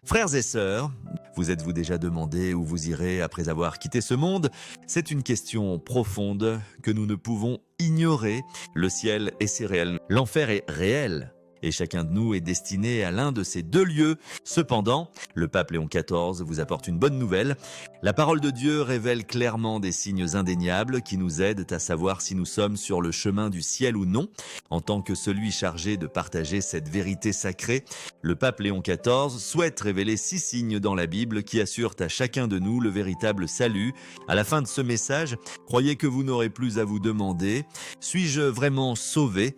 Frères et sœurs, vous êtes-vous déjà demandé où vous irez après avoir quitté ce monde? C'est une question profonde que nous ne pouvons ignorer. Le ciel est si réel, l'enfer est réel. Et chacun de nous est destiné à l'un de ces deux lieux. Cependant, le pape Léon XIV vous apporte une bonne nouvelle. La parole de Dieu révèle clairement des signes indéniables qui nous aident à savoir si nous sommes sur le chemin du ciel ou non. En tant que celui chargé de partager cette vérité sacrée, le pape Léon XIV souhaite révéler 6 signes dans la Bible qui assurent à chacun de nous le véritable salut. À la fin de ce message, croyez que vous n'aurez plus à vous demander « Suis-je vraiment sauvé ?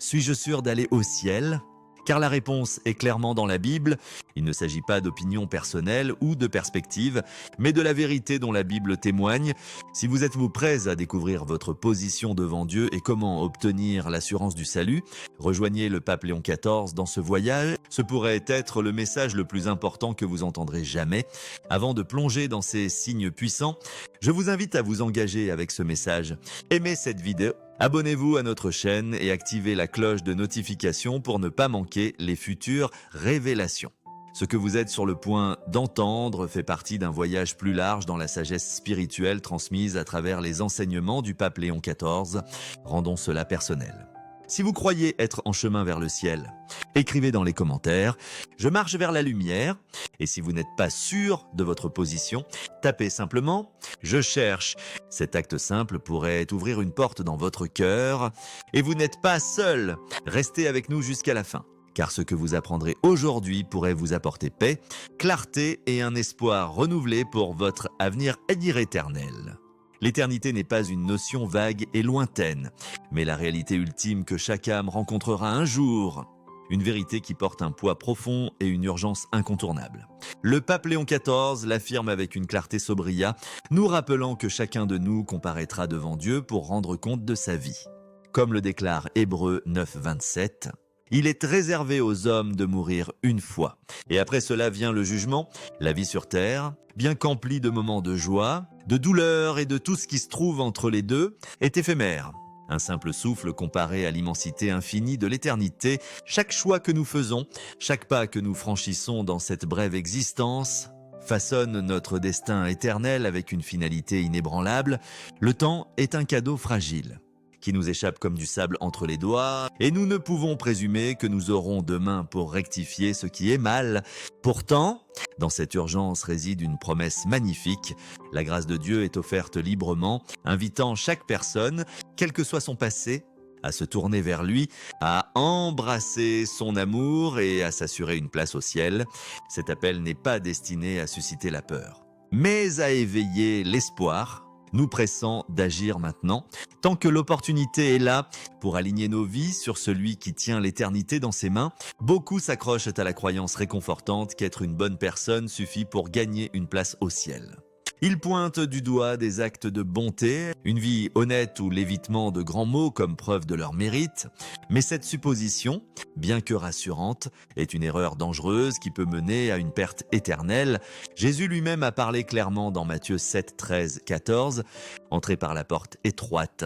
Suis-je sûr d'aller au ciel ?» Car la réponse est clairement dans la Bible. Il ne s'agit pas d'opinion personnelle ou de perspective, mais de la vérité dont la Bible témoigne. Si vous êtes prêts à découvrir votre position devant Dieu et comment obtenir l'assurance du salut, rejoignez le pape Léon XIV dans ce voyage. Ce pourrait être le message le plus important que vous entendrez jamais. Avant de plonger dans ces signes puissants, je vous invite à vous engager avec ce message. Aimez cette vidéo. Abonnez-vous à notre chaîne et activez la cloche de notification pour ne pas manquer les futures révélations. Ce que vous êtes sur le point d'entendre fait partie d'un voyage plus large dans la sagesse spirituelle transmise à travers les enseignements du pape Léon XIV. Rendons cela personnel. Si vous croyez être en chemin vers le ciel, écrivez dans les commentaires « Je marche vers la lumière » et si vous n'êtes pas sûr de votre position, tapez simplement « Je cherche ». Cet acte simple pourrait ouvrir une porte dans votre cœur et vous n'êtes pas seul. Restez avec nous jusqu'à la fin, car ce que vous apprendrez aujourd'hui pourrait vous apporter paix, clarté et un espoir renouvelé pour votre avenir éternel. L'éternité n'est pas une notion vague et lointaine, mais la réalité ultime que chaque âme rencontrera un jour. Une vérité qui porte un poids profond et une urgence incontournable. Le pape Léon XIV l'affirme avec une clarté sobria, nous rappelant que chacun de nous comparaîtra devant Dieu pour rendre compte de sa vie. Comme le déclare Hébreux 9, 27, il est réservé aux hommes de mourir une fois. Et après cela vient le jugement, la vie sur terre, bien qu'emplie de moments de joie, de douleur et de tout ce qui se trouve entre les deux, est éphémère. Un simple souffle comparé à l'immensité infinie de l'éternité. Chaque choix que nous faisons, chaque pas que nous franchissons dans cette brève existence, façonne notre destin éternel avec une finalité inébranlable. Le temps est un cadeau fragile qui nous échappe comme du sable entre les doigts, et nous ne pouvons présumer que nous aurons demain pour rectifier ce qui est mal. Pourtant, dans cette urgence réside une promesse magnifique. La grâce de Dieu est offerte librement, invitant chaque personne, quel que soit son passé, à se tourner vers lui, à embrasser son amour et à s'assurer une place au ciel. Cet appel n'est pas destiné à susciter la peur, mais à éveiller l'espoir, nous pressant d'agir maintenant, tant que l'opportunité est là pour aligner nos vies sur celui qui tient l'éternité dans ses mains. Beaucoup s'accrochent à la croyance réconfortante qu'être une bonne personne suffit pour gagner une place au ciel. Ils pointent du doigt des actes de bonté, une vie honnête ou l'évitement de grands mots comme preuve de leur mérite. Mais cette supposition, bien que rassurante, est une erreur dangereuse qui peut mener à une perte éternelle. Jésus lui-même a parlé clairement dans Matthieu 7, 13, 14. « Entrez par la porte étroite,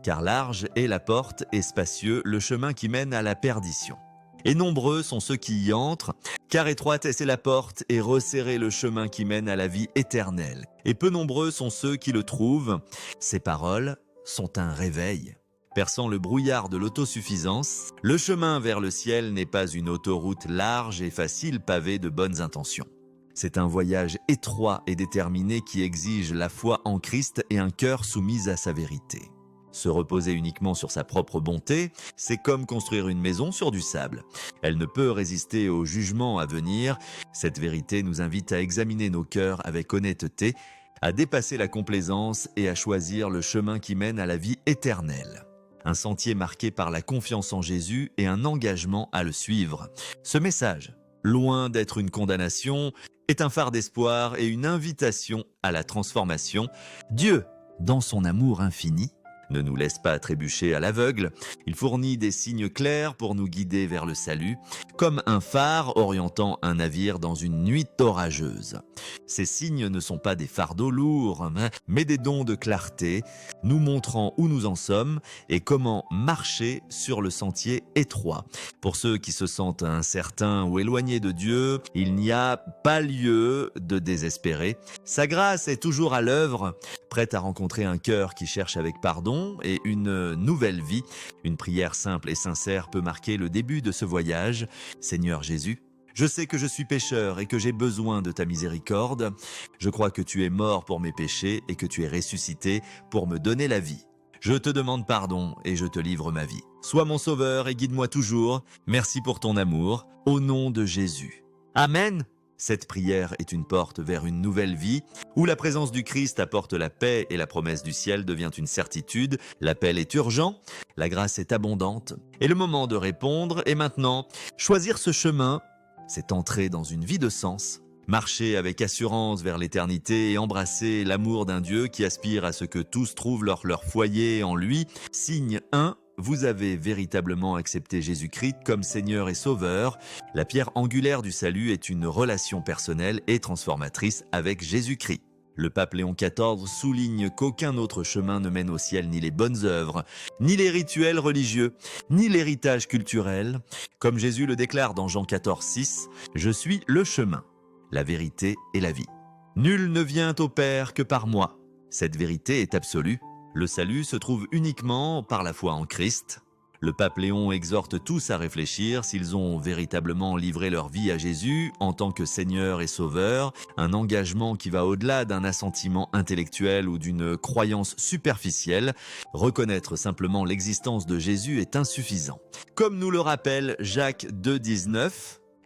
car large est la porte et spacieux le chemin qui mène à la perdition. Et nombreux sont ceux qui y entrent, car étroite est la porte et resserré le chemin qui mène à la vie éternelle. Et peu nombreux sont ceux qui le trouvent. Ces paroles sont un réveil. Perçant le brouillard de l'autosuffisance, le chemin vers le ciel n'est pas une autoroute large et facile pavée de bonnes intentions. C'est un voyage étroit et déterminé qui exige la foi en Christ et un cœur soumis à sa vérité. Se reposer uniquement sur sa propre bonté, c'est comme construire une maison sur du sable. Elle ne peut résister au jugement à venir. Cette vérité nous invite à examiner nos cœurs avec honnêteté, à dépasser la complaisance et à choisir le chemin qui mène à la vie éternelle. Un sentier marqué par la confiance en Jésus et un engagement à le suivre. Ce message, loin d'être une condamnation, est un phare d'espoir et une invitation à la transformation. Dieu, dans son amour infini, ne nous laisse pas trébucher à l'aveugle. Il fournit des signes clairs pour nous guider vers le salut, comme un phare orientant un navire dans une nuit orageuse. Ces signes ne sont pas des fardeaux lourds, mais des dons de clarté, nous montrant où nous en sommes et comment marcher sur le sentier étroit. Pour ceux qui se sentent incertains ou éloignés de Dieu, il n'y a pas lieu de désespérer. Sa grâce est toujours à l'œuvre, prête à rencontrer un cœur qui cherche avec pardon et une nouvelle vie. Une prière simple et sincère peut marquer le début de ce voyage. Seigneur Jésus, je sais que je suis pécheur et que j'ai besoin de ta miséricorde. Je crois que tu es mort pour mes péchés et que tu es ressuscité pour me donner la vie. Je te demande pardon et je te livre ma vie. Sois mon sauveur et guide-moi toujours. Merci pour ton amour. Au nom de Jésus. Amen. Cette prière est une porte vers une nouvelle vie, où la présence du Christ apporte la paix et la promesse du ciel devient une certitude. L'appel est urgent, la grâce est abondante, et le moment de répondre est maintenant. Choisir ce chemin, c'est entrer dans une vie de sens, marcher avec assurance vers l'éternité et embrasser l'amour d'un Dieu qui aspire à ce que tous trouvent leur foyer en lui. Signe 1. Vous avez véritablement accepté Jésus-Christ comme Seigneur et Sauveur. La pierre angulaire du salut est une relation personnelle et transformatrice avec Jésus-Christ. Le pape Léon XIV souligne qu'aucun autre chemin ne mène au ciel ni les bonnes œuvres, ni les rituels religieux, ni l'héritage culturel. Comme Jésus le déclare dans Jean 14,6, « Je suis le chemin, la vérité et la vie. Nul ne vient au Père que par moi. » Cette vérité est absolue. Le salut se trouve uniquement par la foi en Christ. Le pape Léon exhorte tous à réfléchir s'ils ont véritablement livré leur vie à Jésus en tant que Seigneur et Sauveur, un engagement qui va au-delà d'un assentiment intellectuel ou d'une croyance superficielle. Reconnaître simplement l'existence de Jésus est insuffisant. Comme nous le rappelle Jacques 2,19,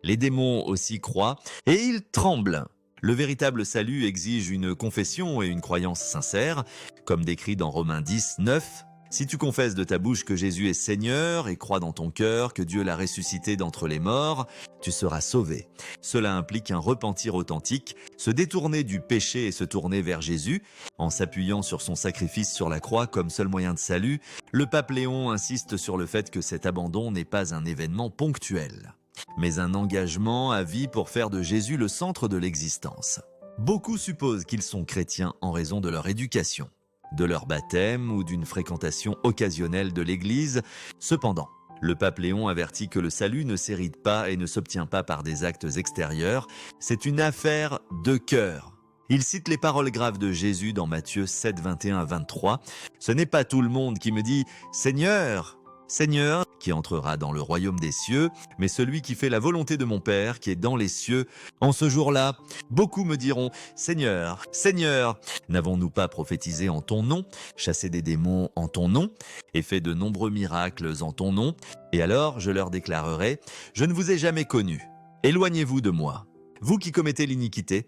les démons aussi croient et ils tremblent. Le véritable salut exige une confession et une croyance sincère, comme décrit dans Romains 10, 9. Si tu confesses de ta bouche que Jésus est Seigneur et crois dans ton cœur que Dieu l'a ressuscité d'entre les morts, tu seras sauvé. Cela implique un repentir authentique, se détourner du péché et se tourner vers Jésus, en s'appuyant sur son sacrifice sur la croix comme seul moyen de salut. Le pape Léon insiste sur le fait que cet abandon n'est pas un événement ponctuel, mais un engagement à vie pour faire de Jésus le centre de l'existence. Beaucoup supposent qu'ils sont chrétiens en raison de leur éducation, de leur baptême ou d'une fréquentation occasionnelle de l'Église. Cependant, le pape Léon avertit que le salut ne s'hérite pas et ne s'obtient pas par des actes extérieurs, c'est une affaire de cœur. Il cite les paroles graves de Jésus dans Matthieu 7, 21 à 23. « Ce n'est pas tout le monde qui me dit « Seigneur !» Seigneur, qui entrera dans le royaume des cieux, mais celui qui fait la volonté de mon Père qui est dans les cieux. En ce jour-là, beaucoup me diront, Seigneur, Seigneur, n'avons-nous pas prophétisé en ton nom, chassé des démons en ton nom, et fait de nombreux miracles en ton nom? Et alors je leur déclarerai, je ne vous ai jamais connu. Éloignez-vous de moi, vous qui commettez l'iniquité.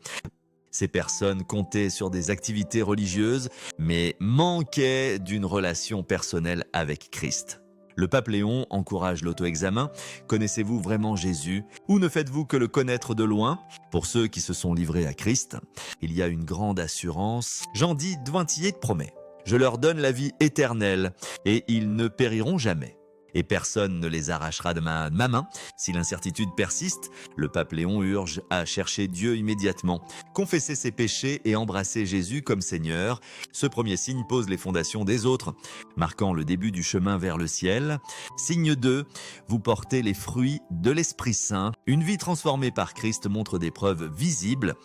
Ces personnes comptaient sur des activités religieuses, mais manquaient d'une relation personnelle avec Christ. Le pape Léon encourage l'auto-examen. Connaissez-vous vraiment Jésus ou ne faites-vous que le connaître de loin? Pour ceux qui se sont livrés à Christ, il y a une grande assurance. Jean dit Dwintillé promet. Je leur donne la vie éternelle et ils ne périront jamais. Et personne ne les arrachera de ma main. Si l'incertitude persiste, le pape Léon urge à chercher Dieu immédiatement, confesser ses péchés et embrasser Jésus comme Seigneur. Ce premier signe pose les fondations des autres, marquant le début du chemin vers le ciel. Signe 2, vous portez les fruits de l'Esprit Saint. Une vie transformée par Christ montre des preuves visibles.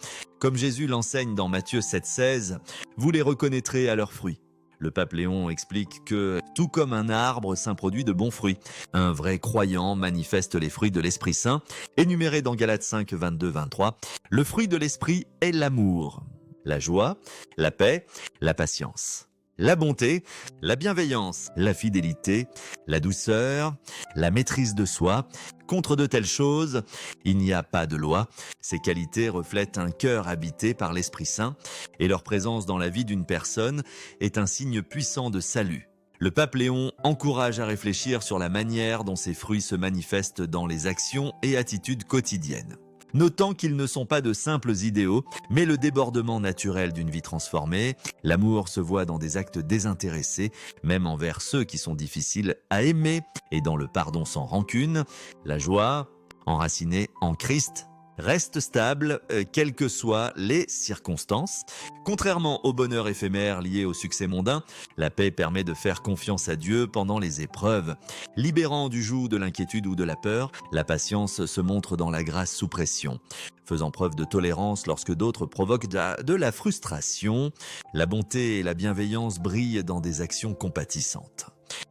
Comme Jésus l'enseigne dans Matthieu 7,16, vous les reconnaîtrez à leurs fruits. Le pape Léon explique que, tout comme un arbre saint produit de bons fruits, un vrai croyant manifeste les fruits de l'Esprit Saint, énumérés dans Galates 5, 22-23. Le fruit de l'Esprit est l'amour, la joie, la paix, la patience, la bonté, la bienveillance, la fidélité, la douceur, la maîtrise de soi. Contre de telles choses, il n'y a pas de loi. Ces qualités reflètent un cœur habité par l'Esprit Saint et leur présence dans la vie d'une personne est un signe puissant de salut. Le pape Léon encourage à réfléchir sur la manière dont ces fruits se manifestent dans les actions et attitudes quotidiennes. notant qu'ils ne sont pas de simples idéaux, mais le débordement naturel d'une vie transformée. L'amour se voit dans des actes désintéressés, même envers ceux qui sont difficiles à aimer, et dans le pardon sans rancune. La joie, enracinée en Christ, reste stable, quelles que soient les circonstances. Contrairement au bonheur éphémère lié au succès mondain, la paix permet de faire confiance à Dieu pendant les épreuves. Libérant du joug de l'inquiétude ou de la peur, la patience se montre dans la grâce sous pression. Faisant preuve de tolérance lorsque d'autres provoquent de la frustration, la bonté et la bienveillance brillent dans des actions compatissantes,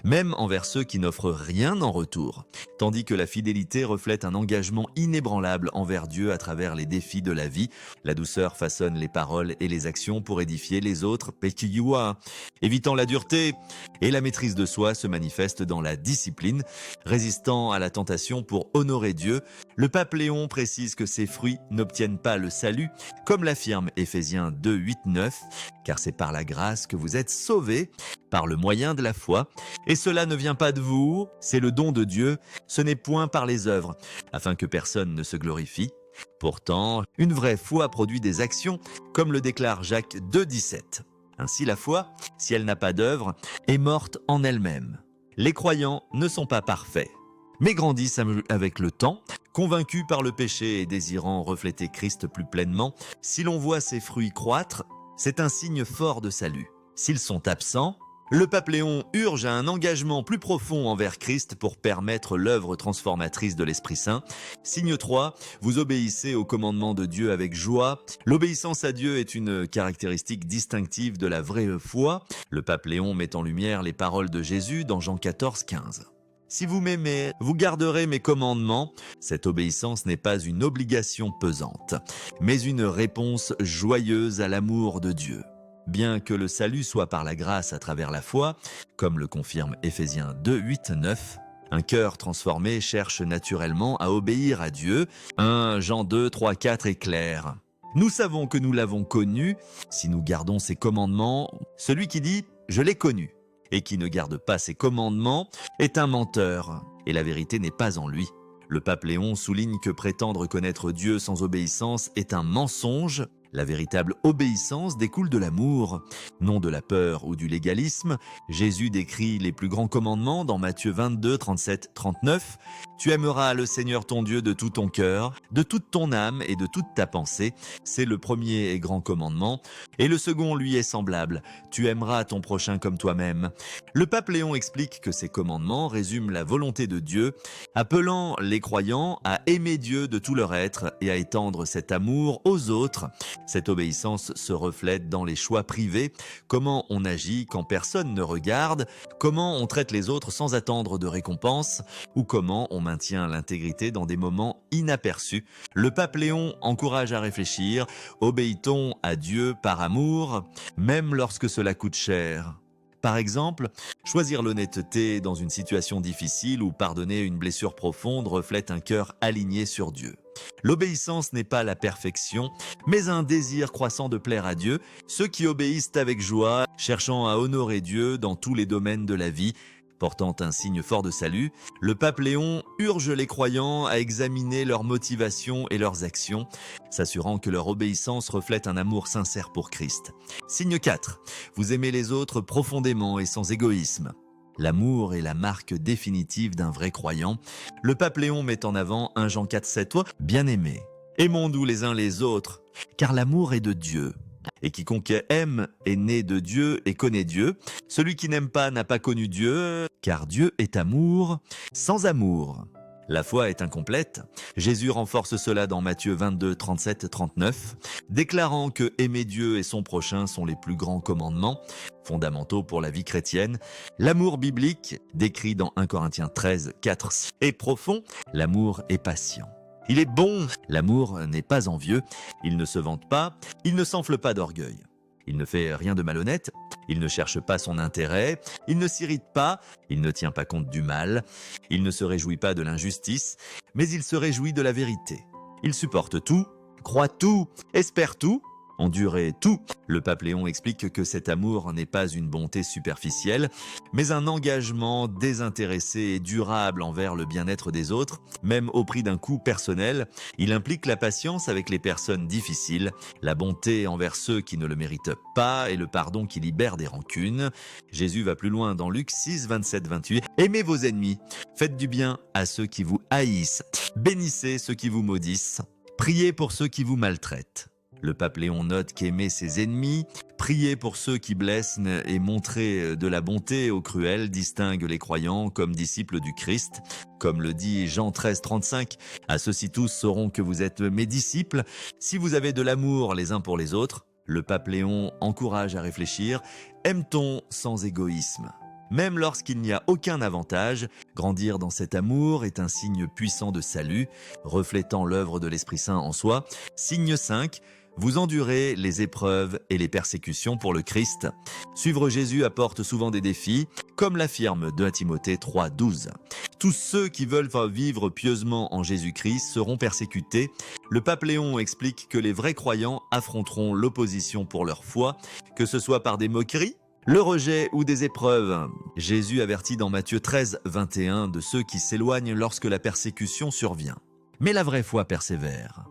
même envers ceux qui n'offrent rien en retour, tandis que la fidélité reflète un engagement inébranlable envers Dieu à travers les défis de la vie. La douceur façonne les paroles et les actions pour édifier les autres, Pekiyua, évitant la dureté, et la maîtrise de soi se manifeste dans la discipline, résistant à la tentation pour honorer Dieu. Le pape Léon précise que ces fruits n'obtiennent pas le salut, comme l'affirme Éphésiens 2, 8, 9, car c'est par la grâce que vous êtes sauvés, par le moyen de la foi. Et cela ne vient pas de vous, c'est le don de Dieu, ce n'est point par les œuvres, afin que personne ne se glorifie. Pourtant, une vraie foi produit des actions, comme le déclare Jacques 2, 17. Ainsi la foi, si elle n'a pas d'œuvre, est morte en elle-même. Les croyants ne sont pas parfaits, mais grandissent avec le temps, convaincus par le péché et désirant refléter Christ plus pleinement. Si l'on voit ses fruits croître, c'est un signe fort de salut. S'ils sont absents, le pape Léon urge à un engagement plus profond envers Christ pour permettre l'œuvre transformatrice de l'Esprit Saint. Signe 3, vous obéissez au commandement de Dieu avec joie. L'obéissance à Dieu est une caractéristique distinctive de la vraie foi. Le pape Léon met en lumière les paroles de Jésus dans Jean 14, 15. Si vous m'aimez, vous garderez mes commandements. Cette obéissance n'est pas une obligation pesante, mais une réponse joyeuse à l'amour de Dieu. Bien que le salut soit par la grâce à travers la foi, comme le confirme Éphésiens 2, 8, 9, un cœur transformé cherche naturellement à obéir à Dieu. 1 Jean 2, 3, 4 est clair. Nous savons que nous l'avons connu si nous gardons ses commandements. Celui qui dit « je l'ai connu » et qui ne garde pas ses commandements est un menteur, et la vérité n'est pas en lui. Le pape Léon souligne que prétendre connaître Dieu sans obéissance est un mensonge. La véritable obéissance découle de l'amour, non de la peur ou du légalisme. Jésus décrit les plus grands commandements dans Matthieu 22, 37, 39. Tu aimeras le Seigneur ton Dieu de tout ton cœur, de toute ton âme et de toute ta pensée. C'est le premier et grand commandement. Et le second lui est semblable. Tu aimeras ton prochain comme toi-même. Le pape Léon explique que ces commandements résument la volonté de Dieu, appelant les croyants à aimer Dieu de tout leur être et à étendre cet amour aux autres. Cette obéissance se reflète dans les choix privés, comment on agit quand personne ne regarde, comment on traite les autres sans attendre de récompense, ou comment on maintient l'intégrité dans des moments inaperçus. Le pape Léon encourage à réfléchir, obéit-on à Dieu par amour, même lorsque cela coûte cher ? Par exemple, choisir l'honnêteté dans une situation difficile ou pardonner une blessure profonde reflète un cœur aligné sur Dieu. L'obéissance n'est pas la perfection, mais un désir croissant de plaire à Dieu, ceux qui obéissent avec joie, cherchant à honorer Dieu dans tous les domaines de la vie. Portant un signe fort de salut, le pape Léon urge les croyants à examiner leurs motivations et leurs actions, s'assurant que leur obéissance reflète un amour sincère pour Christ. Signe 4. Vous aimez les autres profondément et sans égoïsme. L'amour est la marque définitive d'un vrai croyant. Le pape Léon met en avant 1 Jean 4, 7. Toi, bien-aimés, aimons-nous les uns les autres, car l'amour est de Dieu. Et quiconque aime est né de Dieu et connaît Dieu. Celui qui n'aime pas n'a pas connu Dieu, car Dieu est amour. Sans amour, la foi est incomplète. Jésus renforce cela dans Matthieu 22, 37, 39, déclarant que aimer Dieu et son prochain sont les plus grands commandements, fondamentaux pour la vie chrétienne. L'amour biblique, décrit dans 1 Corinthiens 13, 4, est profond. L'amour est patient. Il est bon, l'amour n'est pas envieux, il ne se vante pas, il ne s'enfle pas d'orgueil. Il ne fait rien de malhonnête, il ne cherche pas son intérêt, il ne s'irrite pas, il ne tient pas compte du mal, il ne se réjouit pas de l'injustice, mais il se réjouit de la vérité. Il supporte tout, croit tout, espère tout. endurer tout. Le pape Léon explique que cet amour n'est pas une bonté superficielle, mais un engagement désintéressé et durable envers le bien-être des autres, même au prix d'un coût personnel. Il implique la patience avec les personnes difficiles, la bonté envers ceux qui ne le méritent pas et le pardon qui libère des rancunes. Jésus va plus loin dans Luc 6, 27, 28. Aimez vos ennemis, faites du bien à ceux qui vous haïssent, bénissez ceux qui vous maudissent, priez pour ceux qui vous maltraitent. Le pape Léon note qu'aimer ses ennemis, prier pour ceux qui blessent et montrer de la bonté aux cruels distingue les croyants comme disciples du Christ. Comme le dit Jean 13, 35, « À ceux-ci tous sauront que vous êtes mes disciples, si vous avez de l'amour les uns pour les autres. » Le pape Léon encourage à réfléchir, aime-t-on sans égoïsme ? Même lorsqu'il n'y a aucun avantage, grandir dans cet amour est un signe puissant de salut, reflétant l'œuvre de l'Esprit Saint en soi. Signe 5, vous endurez les épreuves et les persécutions pour le Christ. Suivre Jésus apporte souvent des défis, comme l'affirme 2 Timothée 3, 12. Tous ceux qui veulent vivre pieusement en Jésus-Christ seront persécutés. Le pape Léon explique que les vrais croyants affronteront l'opposition pour leur foi, que ce soit par des moqueries, le rejet ou des épreuves. Jésus avertit dans Matthieu 13, 21 de ceux qui s'éloignent lorsque la persécution survient. Mais la vraie foi persévère.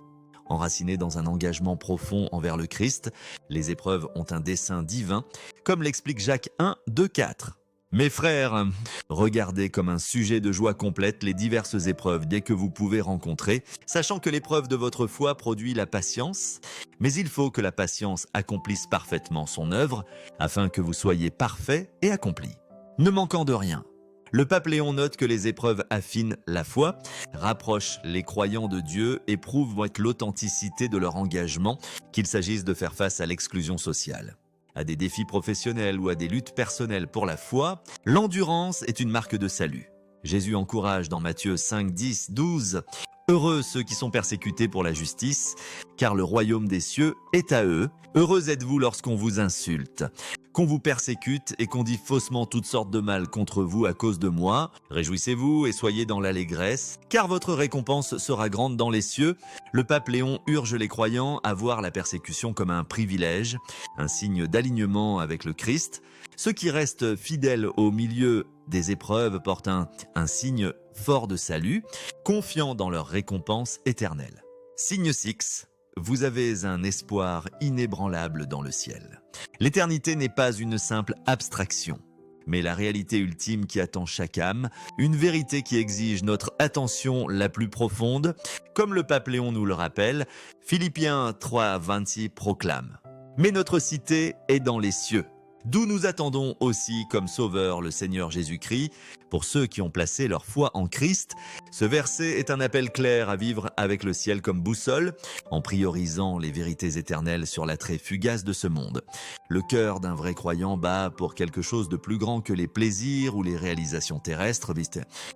Enracinée dans un engagement profond envers le Christ, les épreuves ont un dessein divin, comme l'explique Jacques 1, 2, 4. Mes frères, regardez comme un sujet de joie complète les diverses épreuves dès que vous pouvez rencontrer, sachant que l'épreuve de votre foi produit la patience, mais il faut que la patience accomplisse parfaitement son œuvre, afin que vous soyez parfaits et accomplis, ne manquant de rien. Le pape Léon note que les épreuves affinent la foi, rapprochent les croyants de Dieu et prouvent l'authenticité de leur engagement, qu'il s'agisse de faire face à l'exclusion sociale, à des défis professionnels ou à des luttes personnelles pour la foi. L'endurance est une marque de salut. Jésus encourage dans Matthieu 5, 10, 12 « Heureux ceux qui sont persécutés pour la justice, car le royaume des cieux est à eux. Heureux êtes-vous lorsqu'on vous insulte, qu'on vous persécute et qu'on dit faussement toutes sortes de mal contre vous à cause de moi. Réjouissez-vous et soyez dans l'allégresse, car votre récompense sera grande dans les cieux. » Le pape Léon urge les croyants à voir la persécution comme un privilège, un signe d'alignement avec le Christ. Ceux qui restent fidèles au milieu des épreuves portent un signe fort de salut, confiants dans leur récompense éternelle. Signe 6. Vous avez un espoir inébranlable dans le ciel. L'éternité n'est pas une simple abstraction, mais la réalité ultime qui attend chaque âme, une vérité qui exige notre attention la plus profonde. Comme le pape Léon nous le rappelle, Philippiens 3, 26 proclame « Mais notre cité est dans les cieux ». D'où nous attendons aussi comme sauveur le Seigneur Jésus-Christ. Pour ceux qui ont placé leur foi en Christ, ce verset est un appel clair à vivre avec le ciel comme boussole, en priorisant les vérités éternelles sur l'attrait fugace de ce monde. Le cœur d'un vrai croyant bat pour quelque chose de plus grand que les plaisirs ou les réalisations terrestres.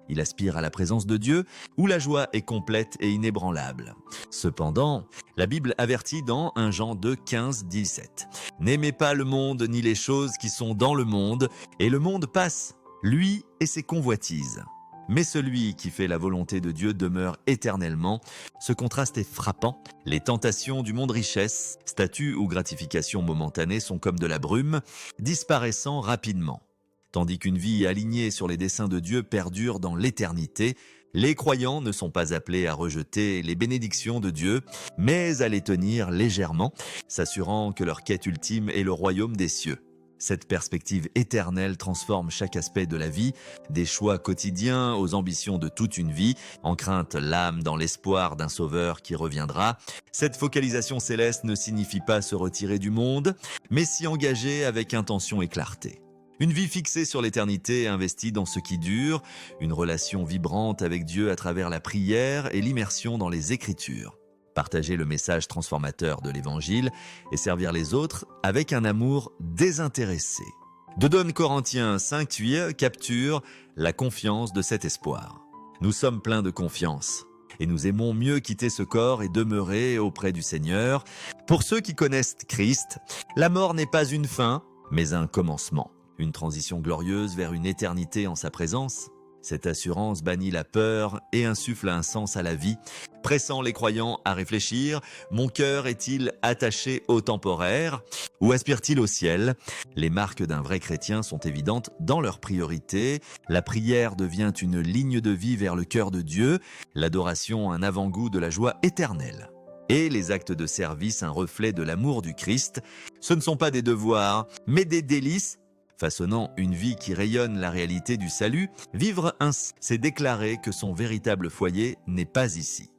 Il aspire à la présence de Dieu, où la joie est complète et inébranlable. Cependant, la Bible avertit dans 1 Jean 2, 15, 17 « N'aimez pas le monde ni les choses qui sont dans le monde, et le monde passe, lui et ses convoitises. Mais celui qui fait la volonté de Dieu demeure éternellement. » Ce contraste est frappant. Les tentations du monde richesse, statut ou gratification momentanée sont comme de la brume, disparaissant rapidement. Tandis qu'une vie alignée sur les desseins de Dieu perdure dans l'éternité, les croyants ne sont pas appelés à rejeter les bénédictions de Dieu, mais à les tenir légèrement, s'assurant que leur quête ultime est le royaume des cieux. Cette perspective éternelle transforme chaque aspect de la vie, des choix quotidiens aux ambitions de toute une vie, encreinte l'âme dans l'espoir d'un sauveur qui reviendra. Cette focalisation céleste ne signifie pas se retirer du monde, mais s'y engager avec intention et clarté. Une vie fixée sur l'éternité, investie dans ce qui dure, une relation vibrante avec Dieu à travers la prière et l'immersion dans les Écritures. Partager le message transformateur de l'Évangile et servir les autres avec un amour désintéressé. 2 Corinthiens 5:8 capture la confiance de cet espoir. Nous sommes pleins de confiance et nous aimons mieux quitter ce corps et demeurer auprès du Seigneur. Pour ceux qui connaissent Christ, la mort n'est pas une fin, mais un commencement. Une transition glorieuse vers une éternité en sa présence. Cette assurance bannit la peur et insuffle un sens à la vie, pressant les croyants à réfléchir. Mon cœur est-il attaché au temporaire ou aspire-t-il au ciel? Les marques d'un vrai chrétien sont évidentes dans leurs priorités. La prière devient une ligne de vie vers le cœur de Dieu, l'adoration un avant-goût de la joie éternelle. Et les actes de service un reflet de l'amour du Christ. Ce ne sont pas des devoirs, mais des délices. Façonnant une vie qui rayonne la réalité du salut, vivre ainsi, c'est déclarer que son véritable foyer n'est pas ici.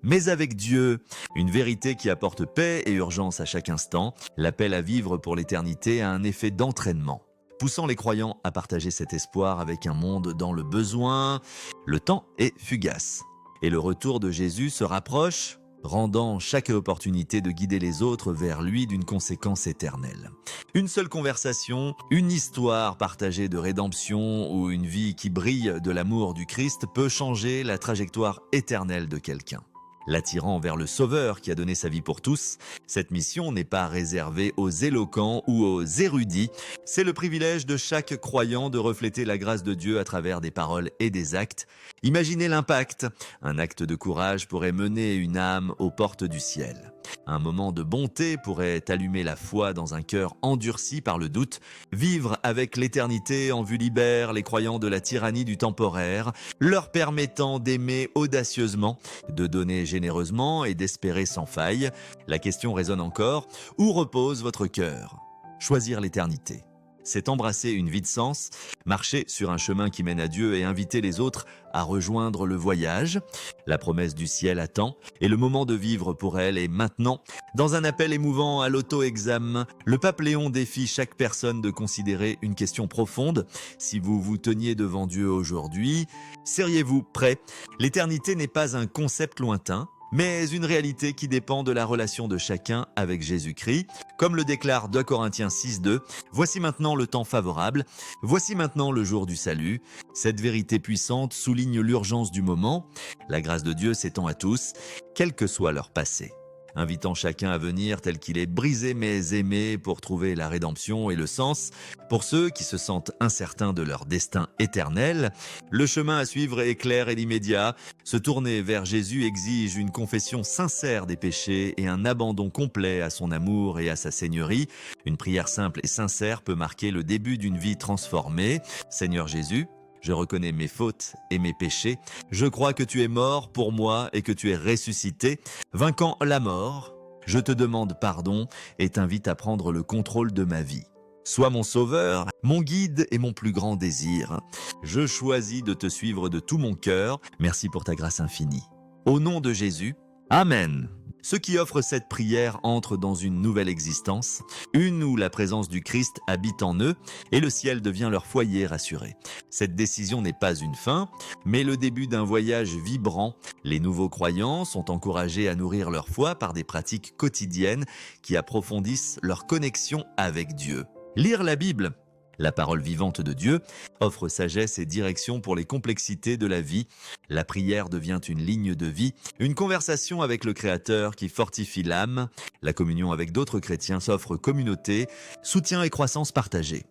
Mais avec Dieu, une vérité qui apporte paix et urgence à chaque instant, l'appel à vivre pour l'éternité a un effet d'entraînement, poussant les croyants à partager cet espoir avec un monde dans le besoin. Le temps est fugace, et le retour de Jésus se rapproche, rendant chaque opportunité de guider les autres vers lui d'une conséquence éternelle. Une seule conversation, une histoire partagée de rédemption ou une vie qui brille de l'amour du Christ peut changer la trajectoire éternelle de quelqu'un. L'attirant vers le Sauveur qui a donné sa vie pour tous, cette mission n'est pas réservée aux éloquents ou aux érudits. C'est le privilège de chaque croyant de refléter la grâce de Dieu à travers des paroles et des actes. Imaginez l'impact. Un acte de courage pourrait mener une âme aux portes du ciel. Un moment de bonté pourrait allumer la foi dans un cœur endurci par le doute. Vivre avec l'éternité en vue libère les croyants de la tyrannie du temporaire, leur permettant d'aimer audacieusement, de donner généreusement et d'espérer sans faille. La question résonne encore, où repose votre cœur? Choisir l'éternité, c'est embrasser une vie de sens, marcher sur un chemin qui mène à Dieu et inviter les autres à rejoindre le voyage. La promesse du ciel attend et le moment de vivre pour elle est maintenant. Dans un appel émouvant à l'auto-examen, le pape Léon défie chaque personne de considérer une question profonde. Si vous vous teniez devant Dieu aujourd'hui, seriez-vous prêt? L'éternité n'est pas un concept lointain, mais une réalité qui dépend de la relation de chacun avec Jésus-Christ. Comme le déclare 2 Corinthiens 6,2, « Voici maintenant le temps favorable, voici maintenant le jour du salut ». Cette vérité puissante souligne l'urgence du moment. La grâce de Dieu s'étend à tous, quel que soit leur passé, invitant chacun à venir tel qu'il est brisé mais aimé pour trouver la rédemption et le sens. Pour ceux qui se sentent incertains de leur destin éternel, le chemin à suivre est clair et immédiat. Se tourner vers Jésus exige une confession sincère des péchés et un abandon complet à son amour et à sa seigneurie. Une prière simple et sincère peut marquer le début d'une vie transformée. Seigneur Jésus, je reconnais mes fautes et mes péchés. Je crois que tu es mort pour moi et que tu es ressuscité, vainquant la mort. Je te demande pardon et t'invite à prendre le contrôle de ma vie. Sois mon sauveur, mon guide et mon plus grand désir. Je choisis de te suivre de tout mon cœur. Merci pour ta grâce infinie. Au nom de Jésus, Amen. Ceux qui offrent cette prière entrent dans une nouvelle existence, une où la présence du Christ habite en eux et le ciel devient leur foyer rassuré. Cette décision n'est pas une fin, mais le début d'un voyage vibrant. Les nouveaux croyants sont encouragés à nourrir leur foi par des pratiques quotidiennes qui approfondissent leur connexion avec Dieu. Lire la Bible, la parole vivante de Dieu, offre sagesse et direction pour les complexités de la vie. La prière devient une ligne de vie, une conversation avec le Créateur qui fortifie l'âme. La communion avec d'autres chrétiens s'offre communauté, soutien et croissance partagée.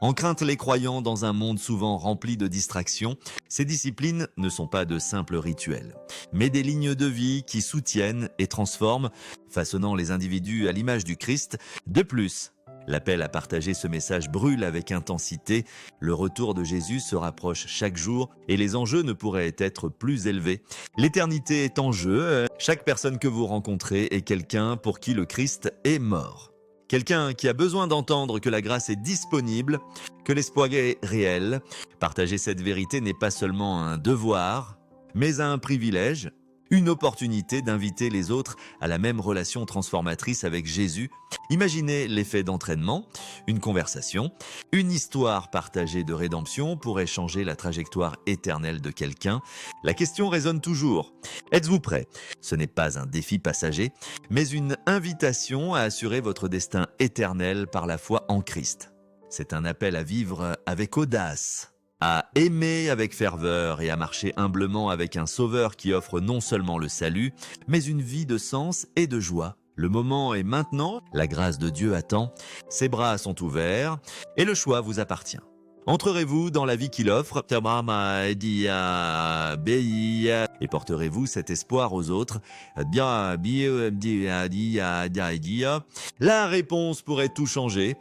En crainte les croyants dans un monde souvent rempli de distractions, ces disciplines ne sont pas de simples rituels, mais des lignes de vie qui soutiennent et transforment, façonnant les individus à l'image du Christ. De plus, l'appel à partager ce message brûle avec intensité. Le retour de Jésus se rapproche chaque jour et les enjeux ne pourraient être plus élevés. L'éternité est en jeu. Chaque personne que vous rencontrez est quelqu'un pour qui le Christ est mort. Quelqu'un qui a besoin d'entendre que la grâce est disponible, que l'espoir est réel. Partager cette vérité n'est pas seulement un devoir, mais un privilège. Une opportunité d'inviter les autres à la même relation transformatrice avec Jésus. Imaginez l'effet d'entraînement, une conversation, une histoire partagée de rédemption pourrait changer la trajectoire éternelle de quelqu'un. La question résonne toujours. Êtes-vous prêt? Ce n'est pas un défi passager, mais une invitation à assurer votre destin éternel par la foi en Christ. C'est un appel à vivre avec audace, à aimer avec ferveur et à marcher humblement avec un sauveur qui offre non seulement le salut, mais une vie de sens et de joie. Le moment est maintenant, la grâce de Dieu attend, ses bras sont ouverts et le choix vous appartient. Entrerez-vous dans la vie qu'il offre et porterez-vous cet espoir aux autres? La réponse pourrait tout changer.